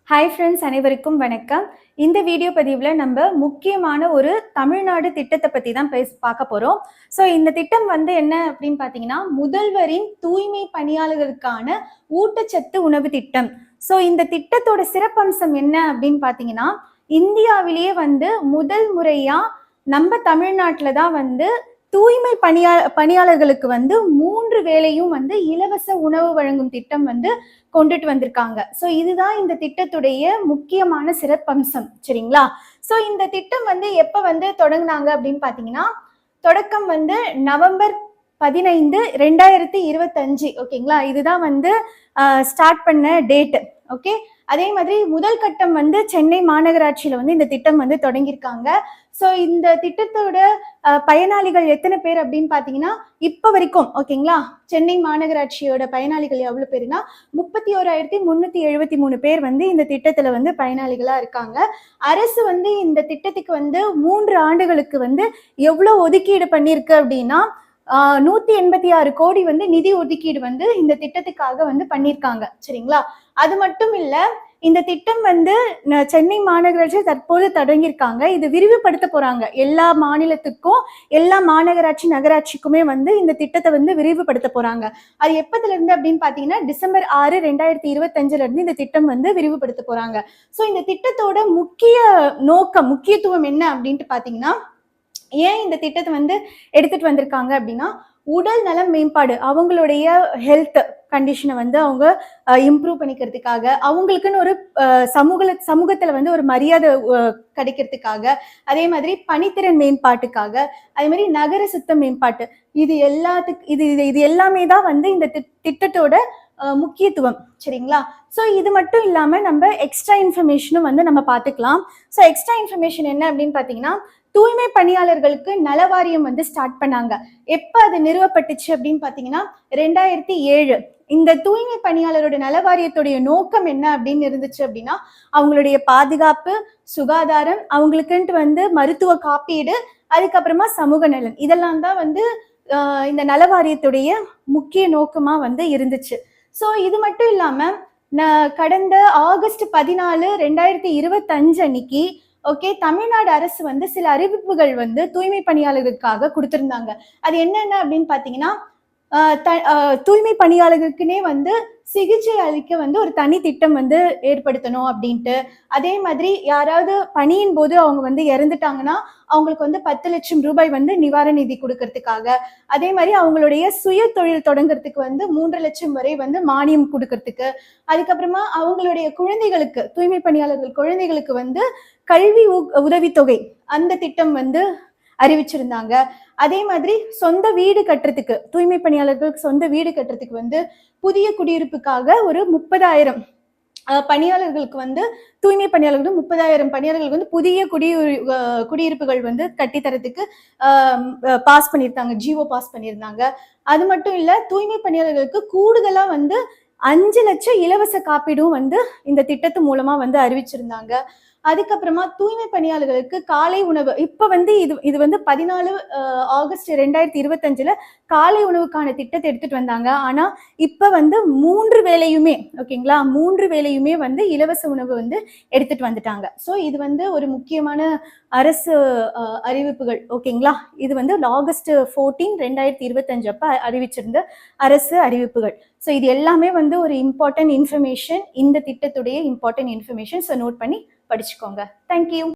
Hi friends, அனைவருக்கும் வணக்கம். இந்த வீடியோ பதிவில் நம்ம முக்கியமான ஒரு தமிழ்நாடு திட்டத்தை பற்றி தான் பார்க்க போகிறோம். ஸோ இந்த திட்டம் என்ன அப்படின்னு பார்த்தீங்கன்னா, முதல்வரின் தூய்மை பணியாளர்களுக்கான ஊட்டச்சத்து உணவு திட்டம். ஸோ இந்த திட்டத்தோட சிறப்பம்சம் என்ன அப்படின்னு பார்த்தீங்கன்னா, இந்தியாவிலேயே முதல் முறையாக நம்ம தமிழ்நாட்டில் தான் தூய்மை பணியாளர்களுக்கு 3 வேளையும் இலவச உணவு வழங்கும் திட்டம் கொண்டுட்டு வந்திருக்காங்க. ஸோ இதுதான் இந்த திட்டத்துடைய முக்கியமான சிறப்பம்சம். சரிங்களா? ஸோ இந்த திட்டம் எப்ப தொடங்குனாங்க அப்படின்னு பாத்தீங்கன்னா, தொடக்கம் நவம்பர் 15, 2025. ஓகேங்களா? இதுதான் ஸ்டார்ட் பண்ண டேட். ஓகே, அதே மாதிரி முதல் கட்டம் சென்னை மாநகராட்சியில இந்த திட்டம் தொடங்கியிருக்காங்க. ஸோ இந்த திட்டத்தோட பயனாளிகள் எத்தனை பேர் அப்படின்னு பாத்தீங்கன்னா, இப்ப வரைக்கும் ஓகேங்களா, சென்னை மாநகராட்சியோட பயனாளிகள் எவ்வளவு பேருன்னா 31,373 பேர் இந்த திட்டத்துல பயனாளிகளா இருக்காங்க. அரசு இந்த திட்டத்துக்கு 3 ஆண்டுகளுக்கு எவ்வளவு ஒதுக்கீடு பண்ணிருக்கு அப்படின்னா 186 கோடி நிதி ஒதுக்கீடு இந்த திட்டத்துக்காக பண்ணிருக்காங்க. சரிங்களா? அது மட்டும் இல்ல, இந்த திட்டம் சென்னை மாநகராட்சி தற்போது தொடங்கியிருக்காங்க. இது விரிவுபடுத்த போறாங்க. எல்லா மாநிலத்துக்கும் எல்லா மாநகராட்சி நகராட்சிக்குமே இந்த திட்டத்தை விரிவுபடுத்த போறாங்க. அது எப்பதுல இருந்து அப்படின்னு பாத்தீங்கன்னா, டிசம்பர் 6, 2025 இருந்து இந்த திட்டம் விரிவுபடுத்த போறாங்க. ஸோ இந்த திட்டத்தோட முக்கியத்துவம் என்ன அப்படின்ட்டு பாத்தீங்கன்னா, ஏன் இந்த திட்டத்தை எடுத்துட்டு வந்திருக்காங்க அப்படின்னா, உடல் நலம் மேம்பாடு, அவங்களுடைய ஹெல்த் கண்டிஷனை அவங்க இம்ப்ரூவ் பண்ணிக்கிறதுக்காக, அவங்களுக்குன்னு ஒரு சமூகத்துல ஒரு மரியாதை கிடைக்கிறதுக்காக, அதே மாதிரி பணித்திறன் மேம்பாட்டுக்காக, அதே மாதிரி நகர சுத்த மேம்பாட்டு, இது எல்லாமே தான் இந்த திட்டத்தோட முக்கியத்துவம். சரிங்களா? ஸோ இது மட்டும் இல்லாம நம்ம எக்ஸ்ட்ரா இன்ஃபர்மேஷனும் நம்ம பார்த்துக்கலாம். ஸோ எக்ஸ்ட்ரா இன்ஃபர்மேஷன் என்ன அப்படின்னு பாத்தீங்கன்னா, தூய்மை பணியாளர்களுக்கு நலவாரியம் ஸ்டார்ட் பண்ணாங்க. எப்ப அது நிறுவப்பட்டுச்சு அப்படின்னு பாத்தீங்கன்னா 2007. இந்த தூய்மை பணியாளரோட நலவாரியத்துடைய நோக்கம் என்ன அப்படின்னு இருந்துச்சு அப்படின்னா, அவங்களுடைய பாதுகாப்பு, சுகாதாரம், அவங்களுக்குன்ட்டு மருத்துவ காப்பீடு, அதுக்கப்புறமா சமூக நலன், இதெல்லாம் தான் இந்த நலவாரியத்துடைய முக்கிய நோக்கமா இருந்துச்சு. ஸோ இது மட்டும் இல்லாம கடந்த ஆகஸ்ட் 14, 2025 அன்னைக்கு ஓகே, தமிழ்நாடு அரசு சில அறிவிப்புகள் தூய்மை பணியாளர்களுக்காக கொடுத்திருந்தாங்க. அது என்னென்ன அப்படின்னு பாத்தீங்கன்னா, தூய்மை பணியாளர்களுக்குனே சிகிச்சை அளிக்க ஒரு தனி திட்டம் ஏற்படுத்தணும் அப்படின்ட்டு. அதே மாதிரி யாராவது பணியின் போது அவங்க இறந்துட்டாங்கன்னா அவங்களுக்கு 10 லட்சம் ரூபாய் நிவாரண நிதி கொடுக்கறதுக்காக, அதே மாதிரி அவங்களுடைய சுய தொழில் தொடங்குறதுக்கு 3 லட்சம் வரை மானியம் கொடுக்கறதுக்கு, அதுக்கப்புறமா அவங்களுடைய குழந்தைகளுக்கு, தூய்மை பணியாளர்கள் குழந்தைகளுக்கு கல்வி உதவித்தொகை, அந்த திட்டம் அறிவிச்சிருந்தாங்க. அதே மாதிரி சொந்த வீடு கட்டுறதுக்கு, தூய்மை பணியாளர்களுக்கு சொந்த வீடு கட்டுறதுக்கு புதிய குடியிருப்புக்காக ஒரு 30,000 பணியாளர்களுக்கு தூய்மை பணியாளர்களுக்கு 30,000 பணியாளர்களுக்கு புதிய குடியிருப்புகள் கட்டித்தரத்துக்கு பாஸ் பண்ணியிருந்தாங்க, ஜிஓ பாஸ் பண்ணியிருந்தாங்க. அது மட்டும் இல்ல, தூய்மை பணியாளர்களுக்கு கூடுதலா 5 லட்சம் இலவச காப்பீடும் இந்த திட்டத்து மூலமா அறிவிச்சிருந்தாங்க. அதுக்கப்புறமா தூய்மை பணியாளர்களுக்கு காலை உணவு, இப்ப இது 14 ஆகஸ்ட் 2025 காலை உணவுக்கான திட்டத்தை எடுத்துட்டு வந்தாங்க. ஆனா இப்ப 3 வேளையுமே ஓகேங்களா, 3 வேளையுமே இலவச உணவு எடுத்துட்டு வந்துட்டாங்க. ஸோ இது ஒரு முக்கியமான அரசு அறிவிப்புகள். ஓகேங்களா? இது ஆகஸ்ட் 14, 2025 அப்ப அறிவிச்சிருந்த அரசு அறிவிப்புகள். ஸோ இது எல்லாமே ஒரு இம்பார்ட்டன்ட் இன்ஃபர்மேஷன், இந்த திட்டத்துடைய இம்பார்ட்டன்ட் இன்ஃபர்மேஷன். ஸோ நோட் பண்ணி படிச்சுக்கோங்க. தேங்க்யூ.